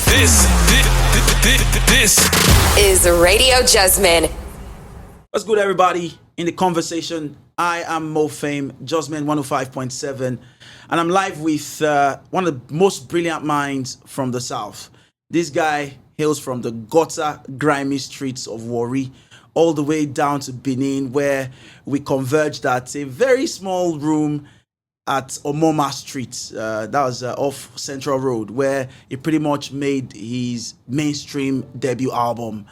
This is Radio Jusmen. What's good, everybody? In the conversation, I am Mo Fame, Jusmen 105.7, and I'm live with one of the most brilliant minds from the South. This guy hails from the gutter, grimy streets of Warri, all the way down to Benin, where we converged at a very small room at Omoma Street. That was off Central Road, where he pretty much made his mainstream debut album.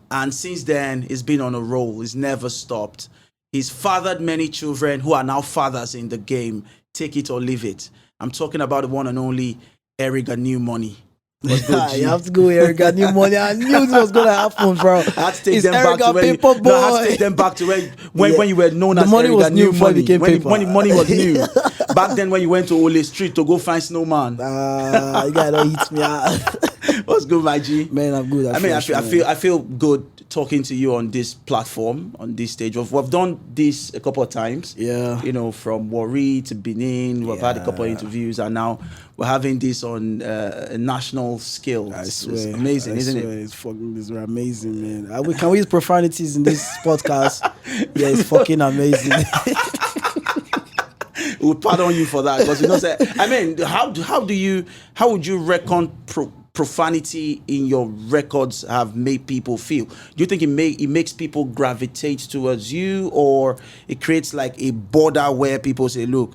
And since then, he's been on a roll. He's never stopped. He's fathered many children who are now fathers in the game. Take it or leave it. I'm talking about the one and only Erigga New Money. What's good, G? You have to go Erigga New Money. I knew this was gonna happen, bro. I had to take them back to when I had to take them back to when you were known as money was Erigga new New before it Money. became paper. When the money was new. Back then when you went to Ole Street to go find Snowman. You guys don't hit me out. What's good, my G? Man, I'm good. I feel good talking to you on this platform, on this stage. We've done this a couple of times. Yeah. You know, from Warri to Benin. We've had a couple of interviews, and now we're having this on a national scale. It's amazing, isn't it? It's amazing, man. Can we use profanities in this podcast? Yeah, it's fucking amazing. We'll pardon you for that, because you know, I mean, how would you reckon profanity in your records have made people feel? Do you think it makes people gravitate towards you, or it creates like a border where people say, look,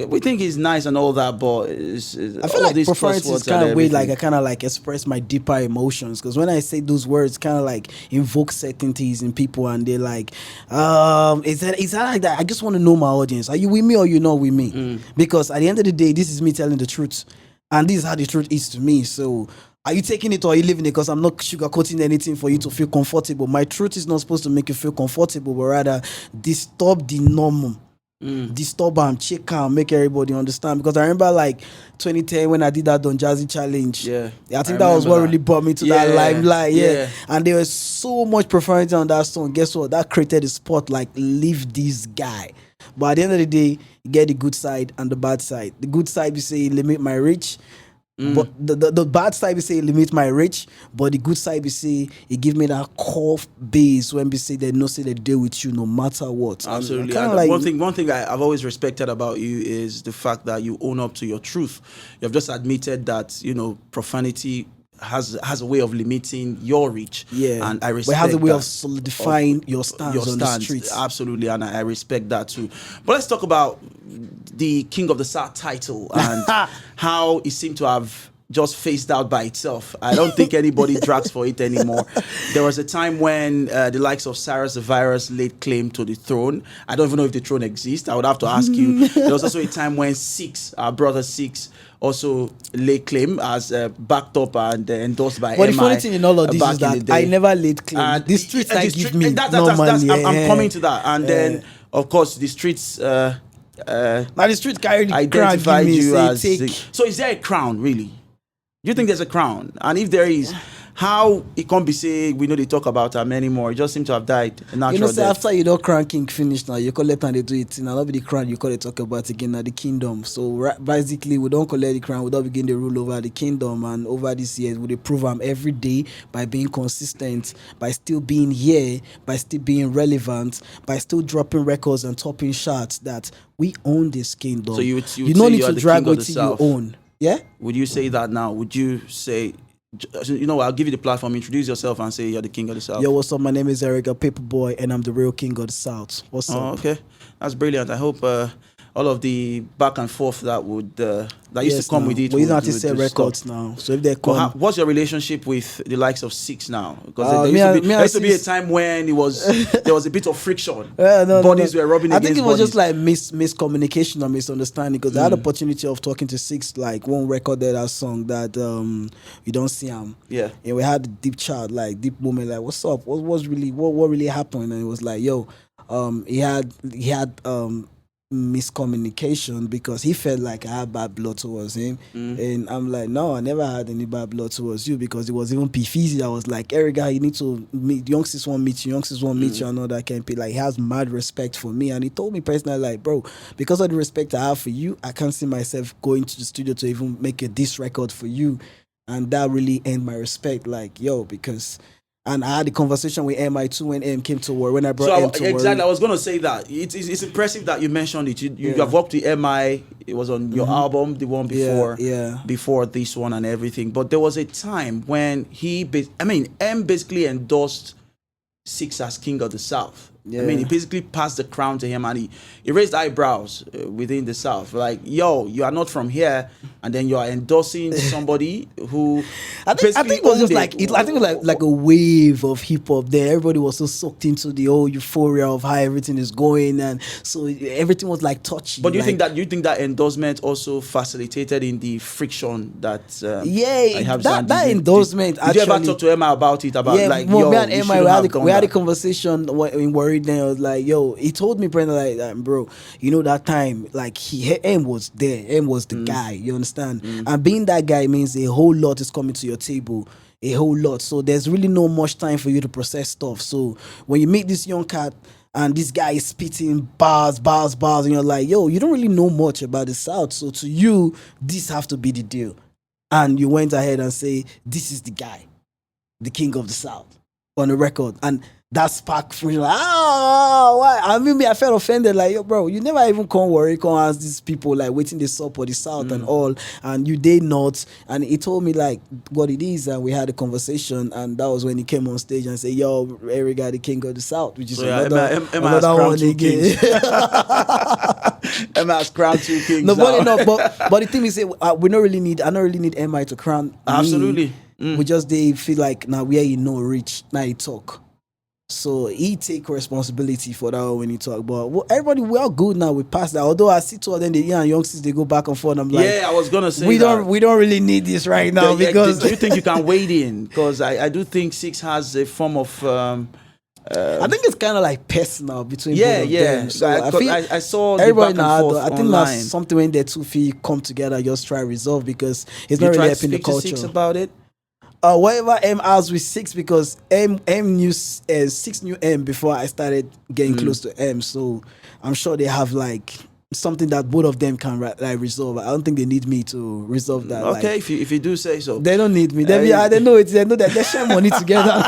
we think it's nice and all that, but I feel like profanity is kind of way like I kind of like express my deeper emotions, because when I say those words, kind of like invoke certainties in people, and they're like, is that like that? I just want to know my audience. Are you with me or you not with me? Because at the end of the day, this is me telling the truth, and this is how the truth is to me. So are you taking it or are you leaving it? Because I'm not sugarcoating anything for you to feel comfortable. My truth is not supposed to make you feel comfortable, but rather disturb the normal. Disturb and check and make everybody understand. Because I remember like 2010 when I did that Don Jazzy challenge. I think that was what really brought me to that limelight. And there was so much profanity on that song. Guess what? That created a spot like, leave this guy. But at the end of the day, you get the good side and the bad side. The good side, you say, limit my reach. But the bad side, we say, limit my reach. But the good side, we say, it give me that core base when we say they know say they deal with you no matter what. Absolutely. Like, one thing I've always respected about you is the fact that you own up to your truth. You have just admitted that, you know, profanity has a way of limiting your reach. And I respect that. But it has a way of solidifying your stance on the streets. Absolutely, and I respect that too. But let's talk about the King of the South title and how it seemed to have just phased out by itself. I don't think anybody drags for it anymore. There was a time when the likes of Cyrus the Virus laid claim to the throne. I don't even know if the throne exists. I would have to ask you. There was also a time when our brother Six, also laid claim as backed up and endorsed by But the funny thing in all of this is that I never laid claim. The streets give me normally. I'm coming to that. And then, of course, the streets... now the streets carry the identified crown, you as... So is there a crown, really? Do you think there's a crown? And if there is, how it can't be say we know they talk about him anymore? It just seems to have died a natural death. After you don't crown king finish now, you call it and they do it. Now, not be the crown you call it talk about again now the kingdom. So basically, we don't collect the crown, we don't begin the rule over the kingdom. And over these years, we prove them every day by being consistent, by still being here, by still being relevant, by still dropping records and topping charts that we own this kingdom. So you don't need to drag what you own. Yeah? Would you say that now? Would you say, you know, I'll give you the platform, introduce yourself and say you're the King of the South. Yo, what's up? My name is Erigga Paperboy and I'm the real King of the South. What's up? Okay. That's brilliant. I hope all of the back and forth that would used to come with it. We don't have to sell records now. So if they come, what's your relationship with the likes of Six now? Because there used to be a time when there was a bit of friction. Bodies were rubbing against bodies. I think it was just like miscommunication or misunderstanding. Because I had the opportunity of talking to Six, like one recorded that song that you don't see him. And we had a deep chat, like deep moment, like what's up? What really happened? And it was like, yo, he had miscommunication because he felt like I had bad blood towards him. And I'm like, no, I never had any bad blood towards you, because it was even P-Fizzy. I was like, Erigga, you need to meet, youngsters won't meet you, and all that campaign. Like, he has mad respect for me. And he told me personally, like, bro, because of the respect I have for you, I can't see myself going to the studio to even make a diss record for you. And that really earned my respect. Like, yo, because... And I had a conversation with MI too when M came to work. When I brought M to work. Exactly, I was going to say that. It's impressive that you mentioned it. You have worked with MI. It was on your album, the one before, before this one and everything. But there was a time when M basically endorsed Six as King of the South. Yeah. I mean, he basically passed the crown to him, and he raised eyebrows within the South. Like, yo, you are not from here, and then you are endorsing somebody who. I think it was just like a wave of hip hop there. Everybody was so soaked into the whole euphoria of how everything is going, and so everything was like touchy. But do you think that endorsement also facilitated in the friction that? That endorsement. Did you ever talk to Emma about it? About me and Emma, we had a conversation in Warri. Then I was like, yo, he told me, Brenda, like, bro, you know, that time, like, M was there. M was the guy, you understand? And being that guy means a whole lot is coming to your table. A whole lot. So there's really no much time for you to process stuff. So when you meet this young cat and this guy is spitting bars, and you're like, yo, you don't really know much about the South. So to you, this have to be the deal. And you went ahead and say, this is the guy, the king of the South, on the record. And that spark for you, like, why? I mean, I felt offended, like, yo, bro, you never even come ask these people, like, waiting this up for the South and all, and you did not. And he told me, like, what it is, and we had a conversation, and that was when he came on stage and said, yo, Erigga, the king of the South, which is another one again. Emma has crowned two kings. No, but the thing is, I don't really need MI to crown. Absolutely. We just, they feel like, now where you know reach, now you talk. So he take responsibility for that when he talk. But everybody, we are good now. We passed that. Although I see two of them, the young youngsters, they go back and forth. I'm like, yeah, I was gonna say we don't really need this right now because. Do you think you can wade in? Because I do think Six has a form of. I think it's kind of like personal between both of them. So I saw everybody the back and forth I think online. that's something when the two feet come together, just try to resolve because it's not really helping the culture. Six about it. Whatever M has with Six because M knew Six knew M before I started getting close to M, so I'm sure they have like something that both of them can like resolve. I don't think they need me to resolve that. Okay, like, if you do say so. They don't need me. They know it. They know that they share money together.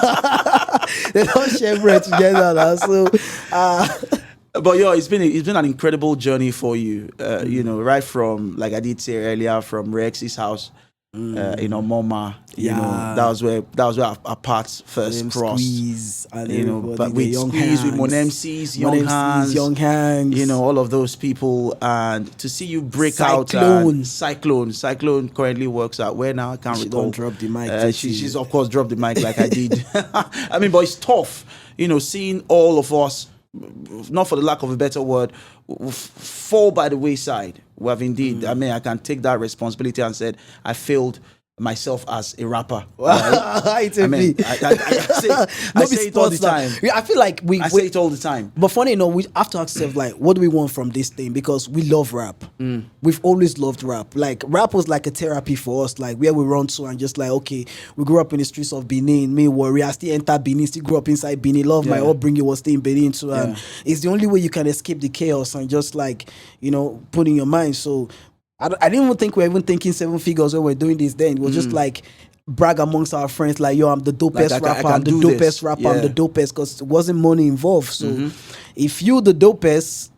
They don't share bread together now. So. But yo, it's been an incredible journey for you. You know, right from, like I did say earlier, from Rex's house. You know, Moma. You know, that was where our paths first crossed. Squeeze, and you know, but with Squeeze, with Monemc's, Young Hands, you know, all of those people, and to see you break out. Cyclone currently works out where now? I can't recall. Don't drop the mic. She's of course dropped the mic like I did. I mean, but it's tough, you know, seeing all of us, not for the lack of a better word, fall by the wayside. We have indeed. I mean, I can take that responsibility and said I failed myself as a rapper. Right? I mean, I say it all the time. I feel like I say it all the time. But funny enough, we have to ask ourselves, like, what do we want from this thing? Because we love rap. We've always loved rap. Like, rap was like a therapy for us, like where we run to and just like, okay, we grew up in the streets of Benin. Me, Warri, I still entered Benin, still grew up inside Benin. Love my upbringing was still in Benin too. And it's the only way you can escape the chaos and just like, you know, put in your mind. So I didn't even think we were even thinking seven figures when we were doing this then. It was just like brag amongst our friends, like, yo, I'm the dopest rapper, I'm the dopest rapper, I'm the dopest, because it wasn't money involved. So if you the dopest,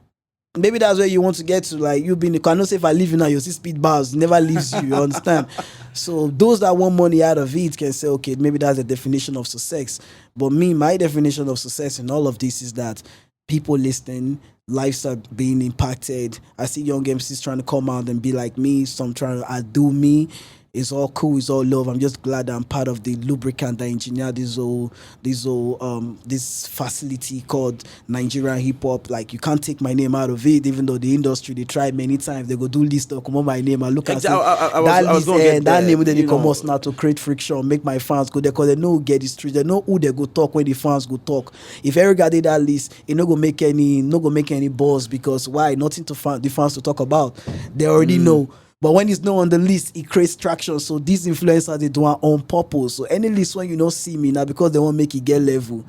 maybe that's where you want to get to. Like, you being, I cannot say if I leave you now, you see speed bars, never leaves you, you understand? So those that want money out of it can say, okay, maybe that's the definition of success. But me, my definition of success in all of this is that people listening, lives are being impacted. I see young MCs trying to come out and be like me, some trying to outdo me. It's all cool, it's all love. I'm just glad that I'm part of the lubricant that engineered this facility called Nigerian hip hop. Like, you can't take my name out of it, even though the industry, they tried many times. They go do list or come on my name and look at that name, then they come us now to create friction, make my fans go there, because they know who get the street, they know who they go talk when the fans go talk. If Erigga did that list, it no go make any buzz, because why? Nothing to the fans to talk about. They already know. But when it's not on the list, it creates traction. So these influencers, they do it on purpose. So any list when you don't see me now, because they won't make it get level.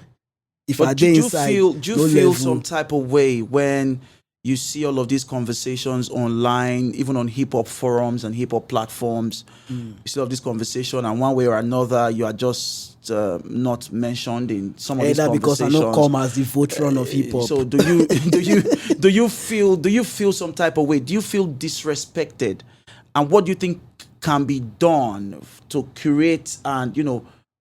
If I do you feel some type of way when you see all of these conversations online, even on hip hop forums and hip hop platforms. You see all of this conversation, and one way or another, you are just not mentioned in some of these conversations. Because I don't come as the veteran of hip hop. So do you do you feel some type of way? Do you feel disrespected? And what do you think can be done to curate and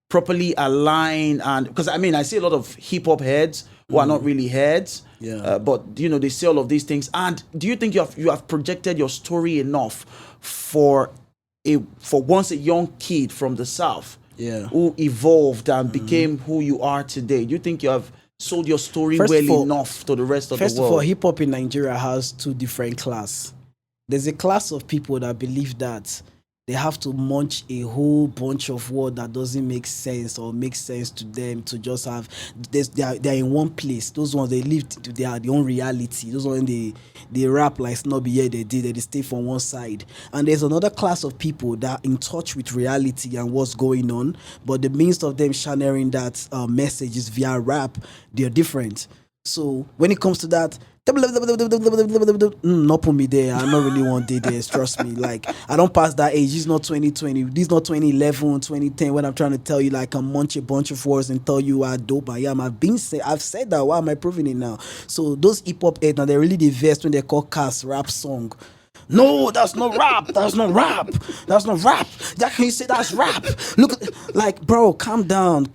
properly align? And because I see a lot of hip hop heads who are not really heads. Yeah. But they say all of these things. And do you think you have projected your story enough for once a young kid from the South, who evolved and became who you are today? Do you think you have sold your story enough to the rest of the world? First of all, hip hop in Nigeria has two different classes. There's a class of people that believe that they have to munch a whole bunch of words that doesn't make sense or make sense to them to just have. They're in one place. Those ones, they live to their own reality. Those ones, they rap like Snobby, they stay from one side. And there's another class of people that are in touch with reality and what's going on, but the means of them channeling that message is via rap. They're different. So when it comes to that, not put me there. I don't really want there. Trust me. Like, I don't pass that age. It's not 2020. This is not 2011, 2010 when I'm trying to tell you like I munch a bunch of words and tell you how dope I am. I've said that. Why am I proving it now? So those hip hop heads, now they're really the best when they call cast rap song. No, that's not rap. That's not rap. That's not rap. That can you say that's rap? Look, like, bro, calm down.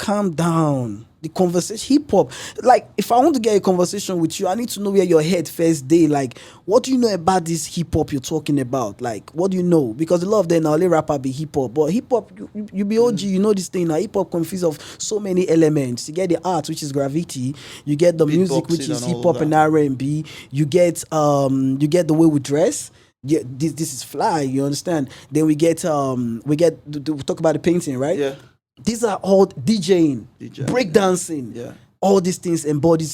The conversation, hip hop. Like, if I want to get a conversation with you, I need to know where your head first day. Like, what do you know about this hip hop you're talking about? Like, what do you know? Because a lot of them now, let rapper be hip hop, but hip hop, you be OG, you know this thing now. Hip hop consists of so many elements. You get the art, which is graffiti. You get the music, which is hip hop and R&B. You get the way we dress. Yeah, this is fly. You understand? Then we talk about the painting, right? Yeah. These are all DJing, breakdancing, all these things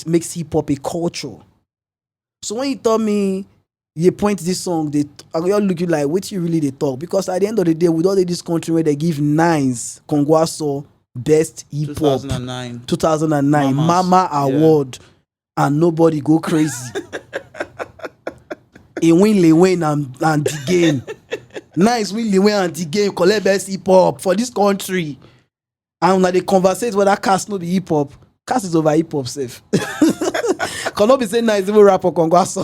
makes hip hop a culture. So when you tell me you point this song, I'm all looking like what you really they talk, because at the end of the day, with all this country where they give nines, Kongwaso best hip hop 2009 Mama Award, and nobody go crazy. He win Lewin and the game. Nice win Lewin and the game collect best hip hop for this country. And when they conversate whether cast no be hip hop, cast is over hip hop safe. Cannot be saying nice even rap or Kongwaso.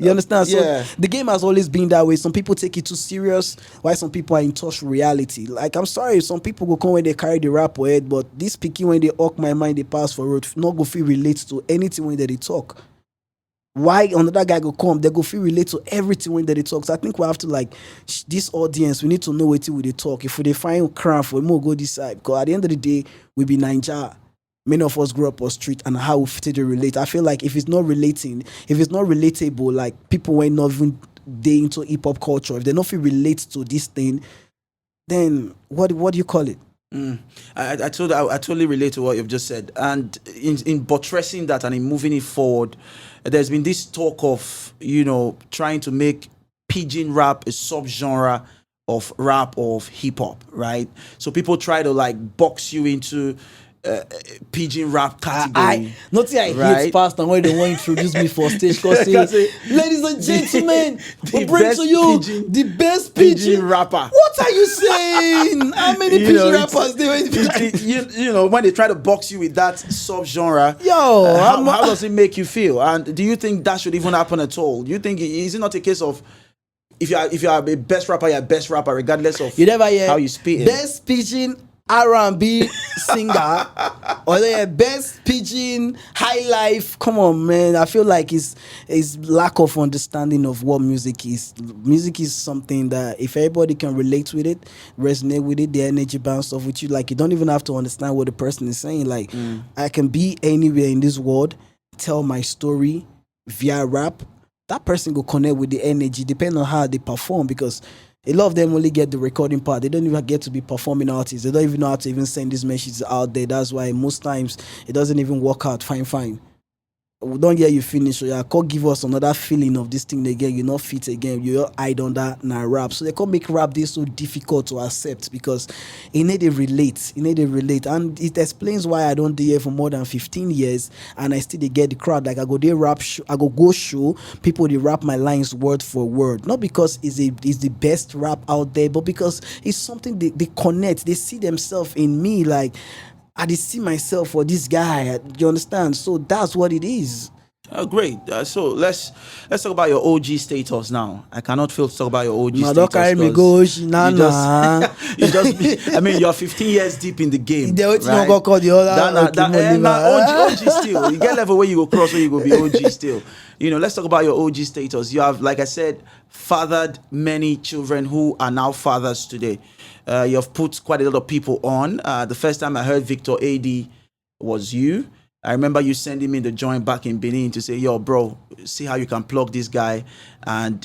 You understand? So the game has always been that way. Some people take it too serious, while some people are in touch with reality. Like, I'm sorry, some people go come when they carry the rap head, but this speaking when they hawk my mind, they pass for road, not go feel relate to anything when they talk. Why another guy go come, they go feel relate to everything when they talk. So I think we have to this audience, we need to know what they talk. If they find cramp, we more go this side. Because at the end of the day, we be Nigeria. Many of us grew up on street, and how we fit to relate. I feel like if it's not relatable, like people were not even they into hip hop culture, if they not feel relate to this thing, then what do you call it? I totally relate to what you've just said, and in buttressing that and in moving it forward, there's been this talk of trying to make pidgin rap a subgenre of rap of hip hop, right? So people try to box you into pidgin rap category. I hate past and when they want to introduce me for stage because ladies and gentlemen, we bring to you the best pidgin rapper. What are you saying? How many pidgin rappers when they try to box you with that subgenre, how does it make you feel? And do you think that should even happen at all? Do you think is it not a case of if you are a best rapper, you're a best rapper regardless of how you speak? Best pidgin R&B singer or the best pidgin high life. Come on, man. I feel like it's lack of understanding of what music is. Music is something that if everybody can relate with it, resonate with it, the energy bounce off with you, you don't even have to understand what the person is saying. I can be anywhere in this world, tell my story via rap. That person will connect with the energy depending on how they perform, because a lot of them only get the recording part. They don't even get to be performing artists. They don't even know how to even send these messages out there. That's why most times it doesn't even work out fine. we don't hear you finish, so you can't give us another feeling of this thing again. You're not fit again. You're hide under na rap. So they can't make rap this so difficult to accept because it need to relate. And it explains why I don't do it for more than 15 years and I still get the crowd. Like I go there rap show, I go show people they rap my lines word for word. Not because it's the best rap out there, but because it's something they connect. They see themselves in me. Like I did see myself for this guy. You understand? So that's what it is. Great. So let's talk about your OG status now. I cannot fail to talk about your OG status. Don't carry me go, I mean, you're 15 years deep in the game. Right? Call the other. OG still. You get level where you go cross where you go be OG still. Let's talk about your OG status. You have, like I said, fathered many children who are now fathers today. You have put quite a lot of people on. The first time I heard Victor AD was you. I remember you sending me the joint back in Benin to say, yo, bro, see how you can plug this guy. And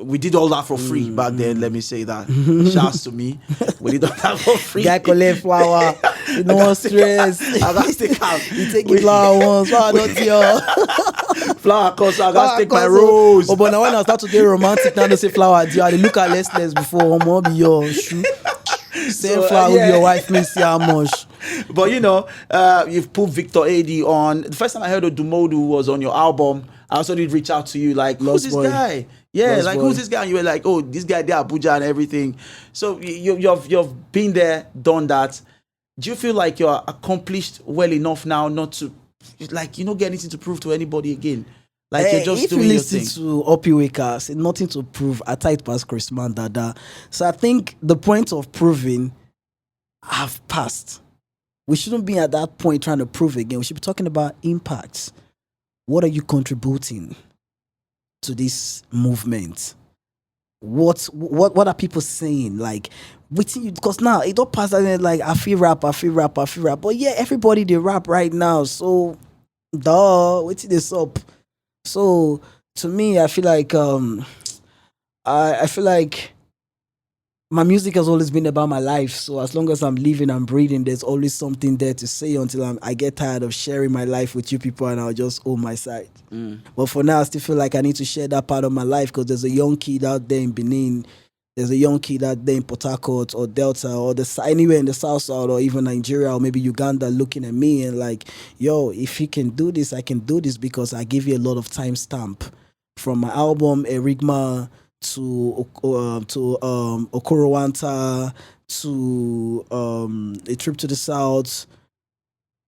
we did all that for free back then. Let me say that. Shouts to me. We did all that for free. Guy collect flower. No stress. I got to take out. You take it flower once. Flower not your. Flower cost. I got to take my rose. Oh, but now when I start to get romantic, now they say flower. I look at less before. I'm be your shoe. Same flower with your wife, me see how much. But you've put Victor AD on. The first time I heard of Dumodu was on your album. I also did reach out to you like, who's this guy? Yeah, like who's this guy? And you were like, oh, this guy there, Abuja and everything. So you've been there, done that. Do you feel like you're accomplished well enough now not to get anything to prove to anybody again? Like you're just doing your thing. If you listen to Uppy Wakers, nothing to prove. I tight past Chris Man Dada. So I think the point of proving have passed. We shouldn't be at that point trying to prove again. We should be talking about impacts. What are you contributing to this movement? What are people saying? Like, because now it don't pass like I feel rap. But yeah, everybody they rap right now. So waiting this up. So to me, I feel like I feel like my music has always been about my life. So as long as I'm living and breathing, there's always something there to say until I get tired of sharing my life with you people and I'll just hold my side. But for now, I still feel like I need to share that part of my life because there's a young kid out there in Benin. There's a young kid out there in Port Harcourt or Delta or anywhere in the South Side or even Nigeria or maybe Uganda looking at me and like, yo, if he can do this, I can do this because I give you a lot of timestamp from my album Erigga to Okorowanta to A Trip to the South,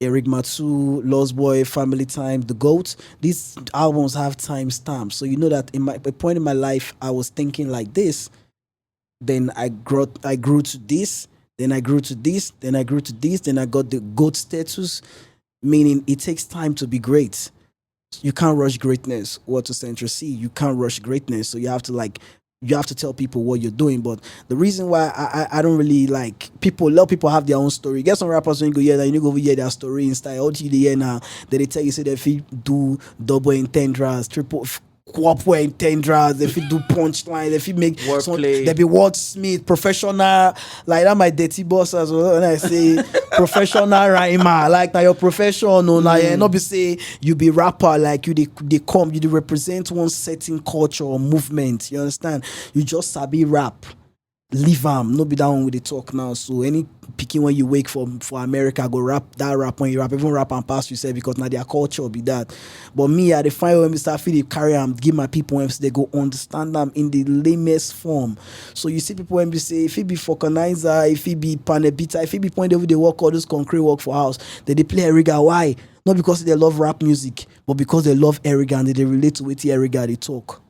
Erigga 2, Lost Boy, Family Time, The GOAT. These albums have timestamps. So you know that in a point in my life, I was thinking like this. Then I grew to this, then I grew to this, then I grew to this, then I got the GOAT status, meaning it takes time to be great. You can't rush greatness. What to Central C, you can't rush greatness. So you have to tell people what you're doing. But the reason why I don't really like people, a lot of people have their own story. Get some rappers when you go hear that, you go over here their story in style. All you hear now, then they tell you say that if you do double entendres, triple quapo entendres, if you do punchline, if you make wordplay, there be wordsmith, professional, like that my dirty boss as well. When I say professional rhymer, like now your profession, not be say you be rapper, like you they represent one certain culture or movement. You understand? You just sabi rap. Leave no be down with the talk now. So any picking when you wake for America, go rap that rap when you rap, even rap and pass you say because now their culture be that. But me, I define when we start feel carry give my people when they go understand them in the lamest form. So you see people when we say if it be vulcanizer, if it be panebita, if it be point over they work all this concrete work for house, they play Erigga. Why? Not because they love rap music, but because they love Erigga and they relate to it Erigga they talk.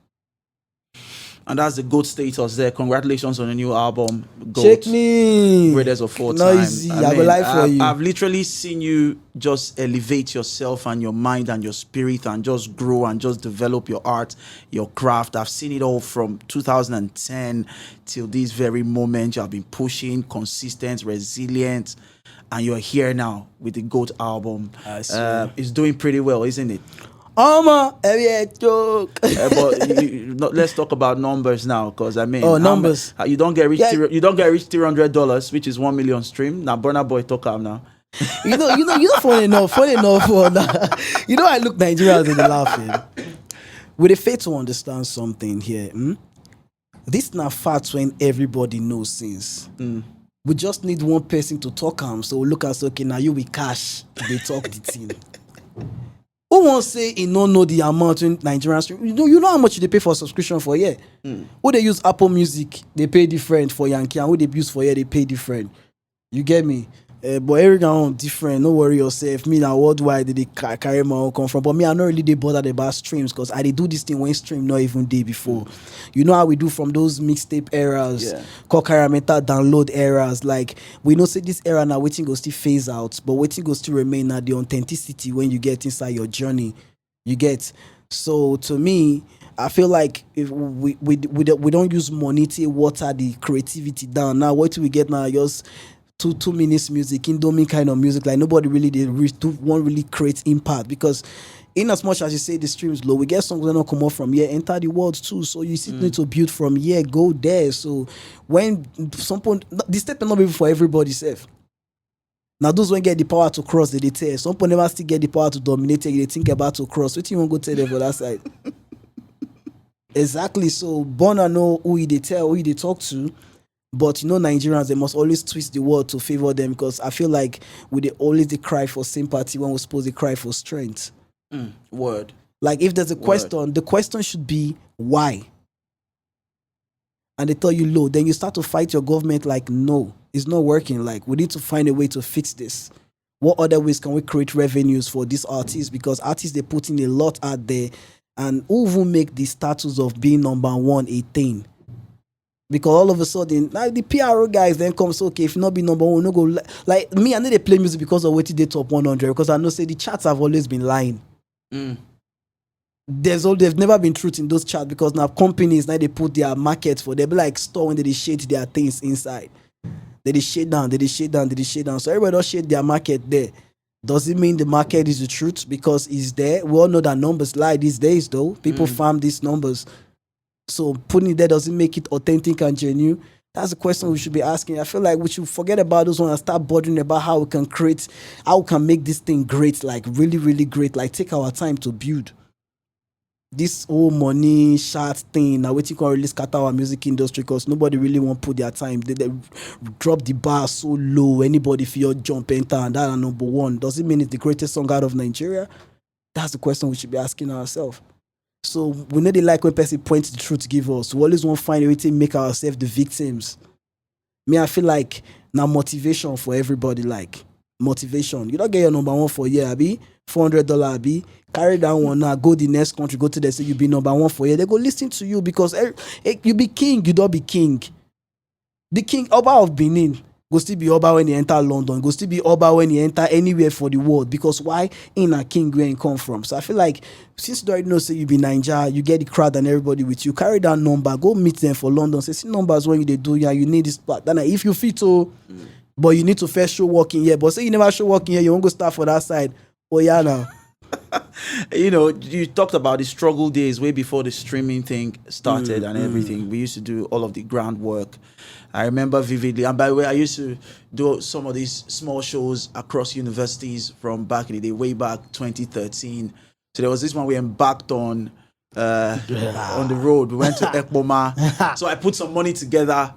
And that's the GOAT status there. Congratulations on the new album, GOAT. Check me. Greatest of all time. Noisy. I go live for you. I've literally seen you just elevate yourself and your mind and your spirit and just grow and just develop your art, your craft. I've seen it all from 2010 till this very moment. You have been pushing, consistent, resilient, and you're here now with the GOAT album. It's doing pretty well, isn't it? Every joke. But let's talk about numbers now, because I mean, numbers. You don't get rich $300, which is 1 million stream. Now, Burna Boy talk out now. Funny enough. I look Nigerians and they laughing. We fail to understand something here. This not facts when everybody knows since. We just need one person to talk so we look and say, okay, now you with cash, they talk the thing. Who won't say he don't know the amount in Nigerian stream? You know how much they pay for subscription for a year? Who they use Apple Music, they pay different for Yankee, and who they use for a year, they pay different. You get me? But Erigga on different. No worry yourself. Me now worldwide they carry my own come from. But me I not really they bothered about streams because I they do this thing when stream not even day before. You know how we do from those mixtape eras, metal download eras. Like we know say this era now waiting go still phase out, but waiting go still remain at the authenticity when you get inside your journey. You get. So to me, I feel like if we don't use money to water the creativity down. Now what do we get now? Just 2 minutes music, Indomie kind of music, like nobody really won't really create impact because in as much as you say the stream is low, we get songs that don't come up from here, enter the world too. So you still need to build from here, go there. So when some point, this step is not even for everybody safe. Now those when get the power to cross, they tell. Some people never still get the power to dominate, they think about to cross. What you want to go tell them for that side? Exactly. So Bona know who they tell, who they talk to. But Nigerians, they must always twist the word to favor them because I feel like they always cry for sympathy when we're supposed to cry for strength. Word. Like if there's a question, the question should be why? And they tell you low, then you start to fight your government like no, it's not working. Like we need to find a way to fix this. What other ways can we create revenues for these artists? Because artists they put in a lot out there, and who will make the status of being number one a thing? Because all of a sudden, like the PRO guys then comes, okay, if not be number one, no go like me. I know they play music because of what they top 100. Because I know say the charts have always been lying. They've never been truth in those charts because now companies now they put their markets for they be like store when they shade their things inside. They shade down. So everybody does shade their market there. Does it mean the market is the truth because it's there? We all know that numbers lie these days though. People farm these numbers. So putting it there doesn't make it authentic and genuine. That's the question we should be asking. I feel like we should forget about those ones and start bothering about how we can make this thing great, like really, really great. Like take our time to build. This whole money shot thing, now waiting can really scatter our music industry because nobody really want to put their time. They drop the bar so low, anybody feel jump enter and that are number one. Does it mean it's the greatest song out of Nigeria? That's the question we should be asking ourselves. So we know they like when person points the truth to give us. We always want to find a way to make ourselves the victims. I feel like now motivation for everybody, like motivation. You don't get your number one for a year, Abi. $400, Abi. Carry that one now, go the next country, go to them, say you be number one for a year. They go listen to you because you be king, you don't be king. The king, Oba of Benin, go still be Oba when he enter London, go still be Oba when he enter anywhere for the world. Because why? In a king where he come from. So I feel like since you already know, say you be Nigeria, you get the crowd and everybody with you, carry that number, go meet them for London. Say, see numbers when they do, you need this part. Then if you fit to, but you need to first show working here. But say you never show working here, you won't go start for that side. Oh yeah now. You talked about the struggle days way before the streaming thing started and everything. We used to do all of the groundwork. I remember vividly. And by the way, I used to do some of these small shows across universities from back in the day, way back 2013. So there was this one we embarked on the road. We went to Ekpoma. So I put some money together,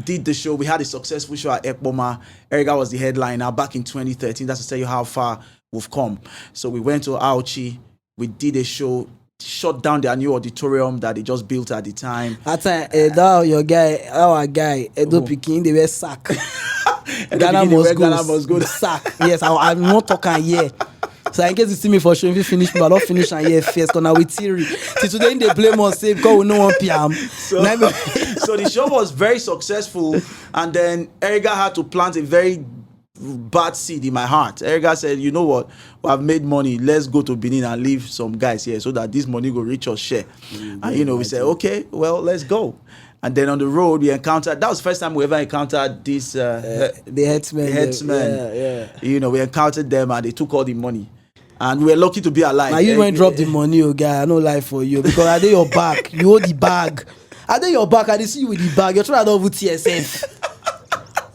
did the show. We had a successful show at Ekpoma. Erigga was the headliner back in 2013. That's to tell you how far we've come. So we went to Auchi. We did a show, shut down their new auditorium that they just built at the time. At our guy, Edo Pikin, they were sack. Ghana must go. Sack. Yes, I'm not talking here. So in case you see me for sure, if you finish, but I don't finish and here first, because now with theory. See, today they blame us, say, because we know 1 p.m. So the show was very successful, and then Erigga had to plant a very bad seed in my heart. Erigga said, you know what, I've made money, let's go to Benin and leave some guys here so that this money will reach us share. And we said, okay, well, let's go. And then on the road we encountered, that was the first time we ever encountered this the headsmen. Yeah. We encountered them and they took all the money. And we were lucky to be alive. Now you went drop the money, guy. I no lie for you because I did your back. You hold the bag. I did your back. I did see you with the bag. You're trying to do TSF.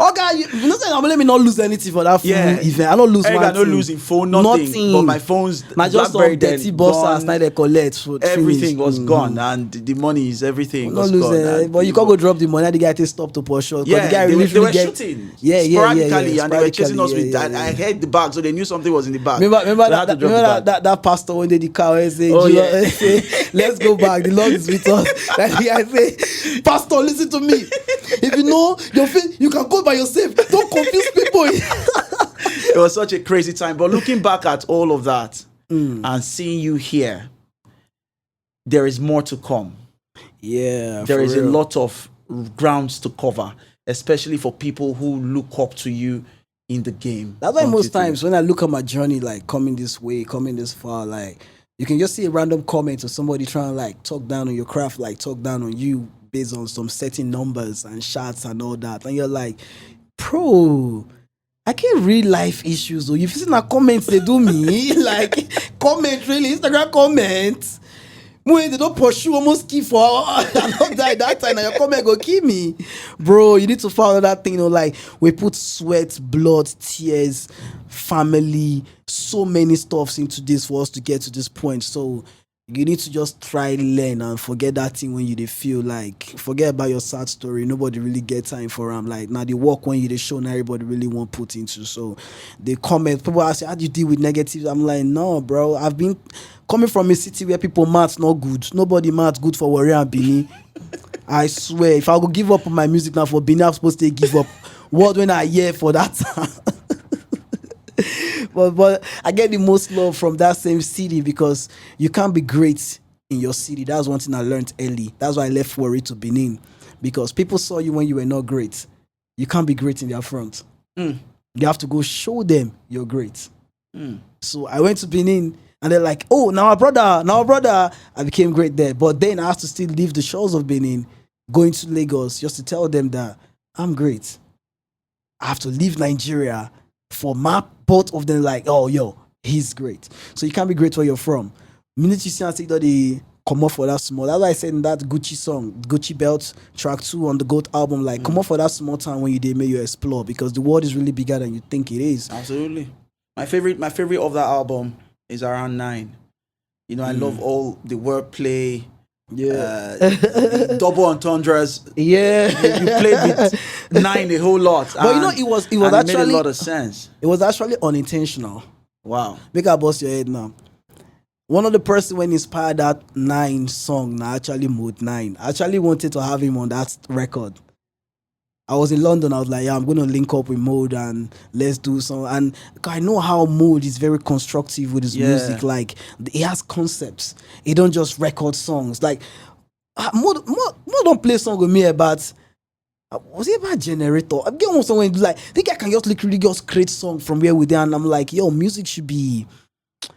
Okay, you know, I'm let me not lose anything for that phone event. I don't lose Erigga, one not losing phone, nothing. But my phone's not just some dirty boss now they collect. Everything was gone, and the money is everything was gone. But you can't go drop the money. The guy to stop to pursue. Yeah, the guy they were shooting. Sporadically, and they were chasing us with that. I heard the bag, so they knew something was in the bag. Remember that pastor when they the car and say, let's go back. The Lord is with us. That the guy say, Pastor, listen to me. If you know your faith, you can go by yourself. Don't confuse people. It was such a crazy time. But looking back at all of that and seeing you here, there is more to come. Yeah, there is a lot of grounds to cover, especially for people who look up to you in the game. That's why most times when I look at my journey, like coming this way, coming this far, like you can just see a random comment or somebody trying to like talk down on your craft, like talk down on you based on some certain numbers and shots and all that. And you're like, bro, I can't read life issues though. You've seen the comments they do me. Like, comment really, Instagram comments. When they don't pursue almost kill for I don't die that time and your comment go kill me. Bro, you need to follow that thing, you know, like we put sweat, blood, tears, family, so many stuffs into this for us to get to this point. So you need to just try learn and forget that thing when you feel like forget about your sad story. Nobody really get time for them. Like now the work when you show now everybody really won't put into. So they comment, people ask, how do you deal with negatives? I'm like, no, bro. I've been coming from a city where people maths not good. Nobody maths good for Warrior and Benin. I swear, if I go give up on my music now for Benin, I'm supposed to give up. What when I hear for that time? But I get the most love from that same city because you can't be great in your city. That's one thing I learned early. That's why I left Warri to Benin, because people saw you when you were not great. You can't be great in their front. You have to go show them you're great. So I went to Benin and they're like, oh, now our brother. I became great there. But then I have to still leave the shores of Benin, going to Lagos just to tell them that I'm great. I have to leave Nigeria for both of them like, oh, yo, he's great. So you can't be great where you're from. Minute you see and say that they come off for that small. That's why I said in that Gucci song, Gucci Belt, track 2 on the GOAT album, like come off for that small town when they make you explore, because the world is really bigger than you think it is. Absolutely. My favorite of that album is Around 9. You know, I love all the wordplay. Yeah, double entendres. Yeah, you played with 9 a whole lot. But you know, it was actually made a lot of sense. It was actually unintentional. Wow, make I bust your head now. One of the person when inspired that 9 song, actually Mode 9. I actually wanted to have him on that record. I was in London. I was like, yeah, I'm going to link up with Mode and let's do some. And I know how Mode is very constructive with his music. Like, he has concepts. He don't just record songs. Like, Mode don't play song with me about, was it about generator? I'm getting someone like, the guy can just literally just create song from where we're there. And I'm like, yo, music should be,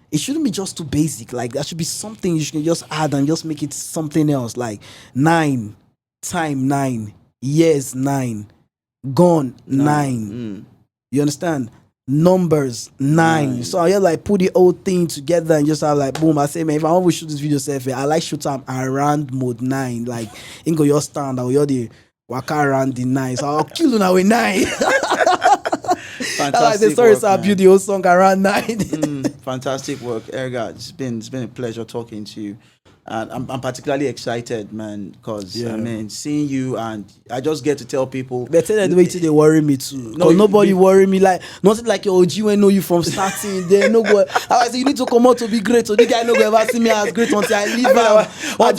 it shouldn't be just too basic. Like, that should be something you can just add and just make it something else. Like, 9, time 9. Years 9, gone 9. You understand? Numbers 9. So I just like put the whole thing together and just have like boom. I say, man, if I want to shoot this video, I like shoot time around Mode 9. Like, ain't go your stand or you're the waka around the 9. So I'll kill you now with 9. Fantastic story work, I build the whole song around 9. Fantastic work, Erigga. It's been a pleasure talking to you. And I'm particularly excited, man, because I mean, seeing you, and I just get to tell people. Better than the way they worry me too. Because nobody worry me like nothing like your OG when know you from starting. They no go. I say you need to come out to be great. So the guy no go ever see me as great until I leave. I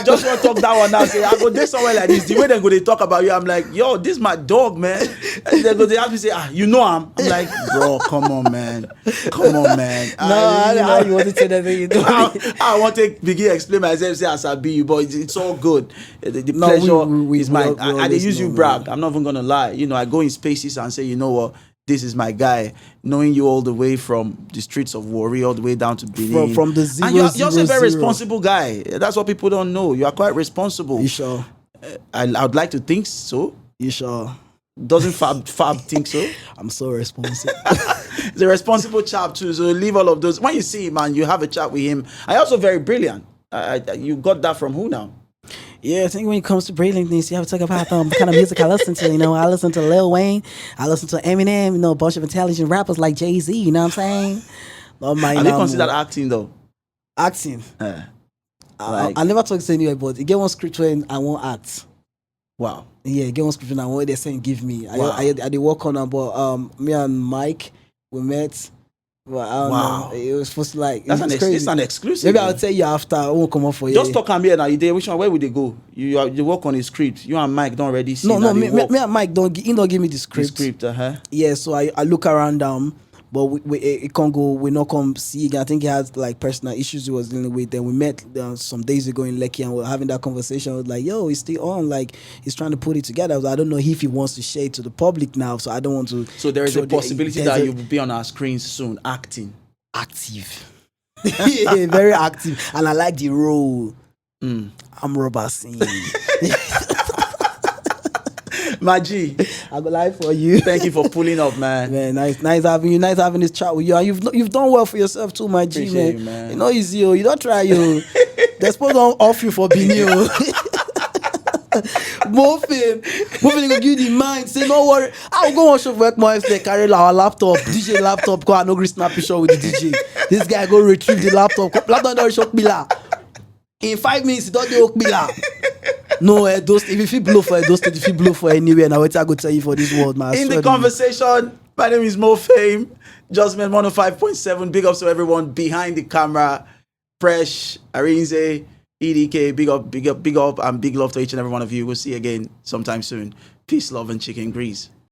just want to talk that one now. Say I go there somewhere like this. The way they go they talk about you, I'm like, yo, this is my dog, man. And they ask me say, you know him. I'm like, bro, come on, man. I want to tell them you do. I want to begin explain myself, say as I be you, but it's all good. The pleasure is mine. I they use you brag. I'm not even gonna lie. You know, I go in spaces and say, you know what, this is my guy. Knowing you all the way from the streets of Warri all the way down to Benin. From the zero, and you're a very responsible guy. That's what people don't know. You are quite responsible. You sure? I would like to think so. You sure? Doesn't Fab think so? I'm so responsible. He's a responsible chap too. So leave all of those. When you see him and you have a chat with him, I also very brilliant. You got that from who now? Yeah, I think when it comes to Brilliant things, you have to talk about kind of music I listen to. You know, I listen to Lil Wayne, I listen to Eminem, you know, a bunch of intelligent rappers like Jay-Z, you know what I'm saying? Have you considered acting though? Acting? I never talk to anybody, but you get one script when I won't act. Wow. Yeah, get one script when I want, they're saying give me. Wow. I did work on it, but me and Mike, we met. Well, I don't know. It was supposed to like. That's it's an exclusive. Maybe I'll tell you after. I won't come up for you. Just talk and here now. You which one? Where would they go? You work on a script. You and Mike don't already see. No. Me and Mike don't give me the script. The script, Yeah, so I look around but it can't go. We not come see again. I think he has like personal issues he was dealing with. Then we met some days ago in Lekki and we were having that conversation. I was like, yo, he's still on. Like he's trying to put it together. I don't know if he wants to share it to the public now. So I don't want to. So there is a possibility that you will be on our screens soon, active. Yeah, very active, and I like the role. I'm Robertson. My G, I go live for you. Thank you for pulling up, man. Man, nice having you. Nice having this chat with you. And you've done well for yourself too, my G, man. You, man. You know easy, you don't try you. They're supposed to off you for being you. Moving go give you the mind. Say no worry. I'll go on show work more if they carry our laptop, DJ laptop. Go and no snap picture with the DJ. This guy go retrieve the laptop. Laptop don't shock me la. In 5 minutes, he don't shock me la. No, if you blow for those, if you blow for anywhere, now what I go tell you for this world, man. In the conversation, my name is Mo Fame, Jusmen 105.7. Big ups to everyone behind the camera. Fresh, Arinze, EDK, big up, and big love to each and every one of you. We'll see you again sometime soon. Peace, love, and chicken grease.